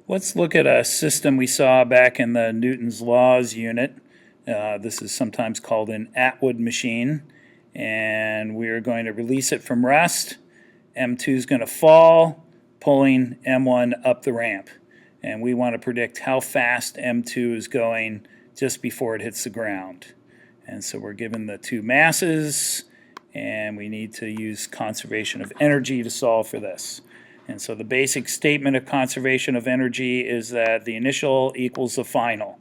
Let's look at a system we saw back in the Newton's Laws unit. This is sometimes called an Atwood machine, and we're going to release it from rest. M2 is going to fall, pulling M1 up the ramp. And we want to predict how fast M2 is going just before it hits the ground. And so we're given the two masses, and we need to use conservation of energy to solve for this. And so the basic statement of conservation of energy is that the initial equals the final.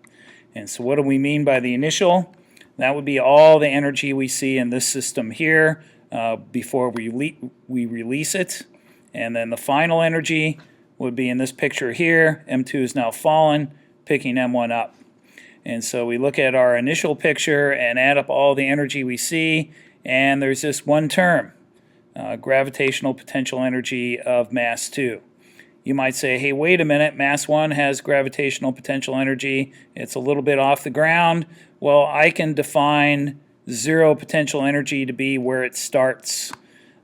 And so what do we mean by the initial? That would be all the energy we see in this system here before we release it. And then the final energy would be in this picture here. M2 is now fallen, picking M1 up. And so we look at our initial picture and add up all the energy we see, and there's this one term. Gravitational potential energy of mass 2. You might say, hey, wait a minute, mass 1 has gravitational potential energy. It's a little bit off the ground. Well, I can define zero potential energy to be where it starts.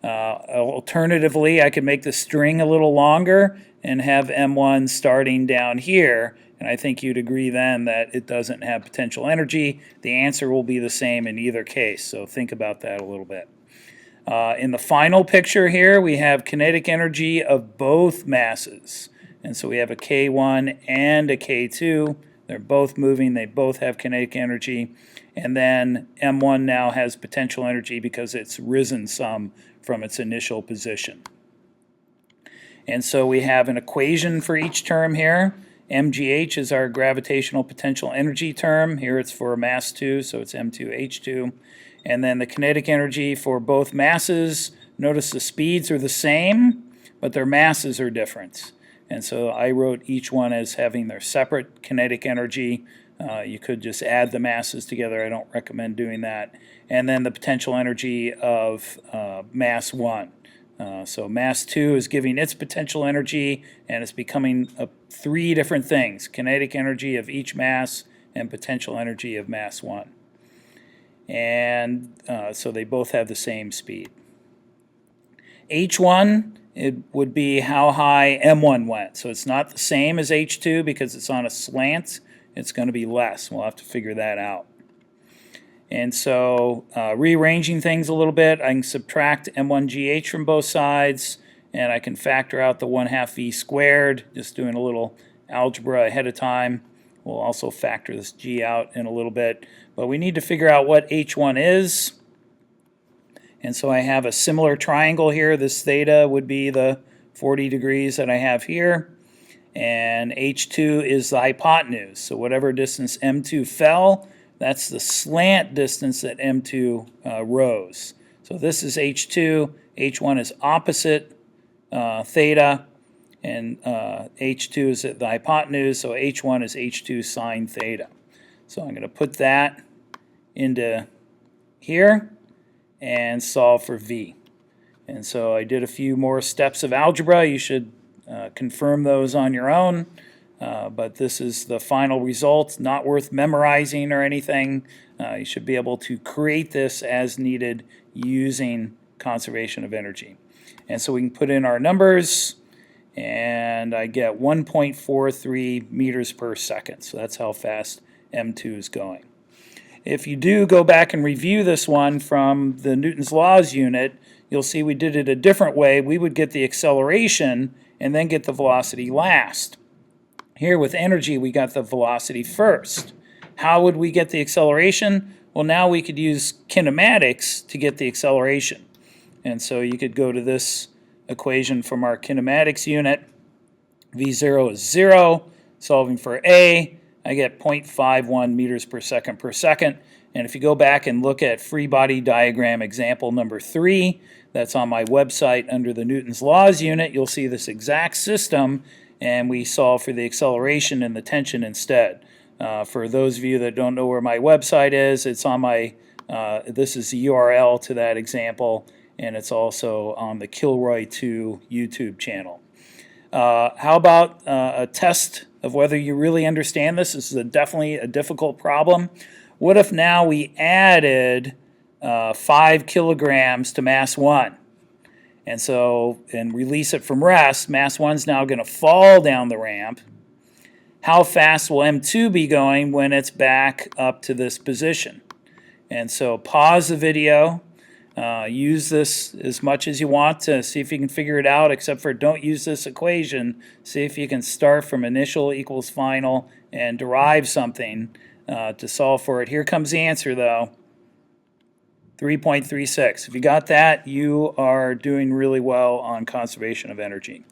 Alternatively, I could make the string a little longer and have M1 starting down here, and I think you'd agree then that it doesn't have potential energy. The answer will be the same in either case, so think about that a little bit. In the final picture here, we have kinetic energy of both masses. And so we have a K1 and a K2. They're both moving. They both have kinetic energy. And then M1 now has potential energy because it's risen some from its initial position. And so we have an equation for each term here. mgh is our gravitational potential energy term. Here it's for mass 2, so it's M2H2. And then the kinetic energy for both masses, notice the speeds are the same, but their masses are different. And so I wrote each one as having their separate kinetic energy. You could just add the masses together. I don't recommend doing that. And then the potential energy of mass 1. So mass 2 is giving its potential energy, and it's becoming three different things: kinetic energy of each mass and potential energy of mass 1. And so they both have the same speed. H1, it would be how high M1 went. So it's not the same as H2 because it's on a slant. It's going to be less. We'll have to figure that out. And so rearranging things a little bit, I can subtract M1GH from both sides, and I can factor out the 1/2 V squared, just doing a little algebra ahead of time. We'll also factor this G out in a little bit. But we need to figure out what H1 is. And so I have a similar triangle here. This theta would be the 40 degrees that I have here. And H2 is the hypotenuse. So whatever distance M2 fell, that's the slant distance that M2 rose. So this is H2. H1 is opposite theta. And H2 is at the hypotenuse, so H1 is H2 sine theta. So I'm going to put that into here and solve for V. And so I did a few more steps of algebra. You should confirm those on your own. But this is the final result, not worth memorizing or anything. You should be able to create this as needed using conservation of energy. And so we can put in our numbers, and I get 1.43 meters per second. So that's how fast M2 is going. If you do go back and review this one from the Newton's Laws unit, you'll see we did it a different way. We would get the acceleration and then get the velocity last. Here with energy, we got the velocity first. How would we get the acceleration? Well, now we could use kinematics to get the acceleration. And so you could go to this equation from our kinematics unit. V0 is 0. Solving for A, I get 0.51 meters per second per second. And if you go back and look at free body diagram example number 3, that's on my website under the Newton's Laws unit, you'll see this exact system, and we solve for the acceleration and the tension instead. For those of you that don't know where my website is, it's on my, this is the URL to that example, and it's also on the Kilroy 2 YouTube channel. How about a test of whether you really understand this? This is definitely a difficult problem. What if now we added 5 kilograms to mass 1? And release it from rest. Mass 1's now going to fall down the ramp. how fast will M2 be going when it's back up to this position. And so pause the video, use this as much as you want to see if you can figure it out, except for don't use this equation. See if you can start from initial equals final and derive something to solve for it. Here comes the answer though, 3.36. If you got that, you are doing really well on conservation of energy.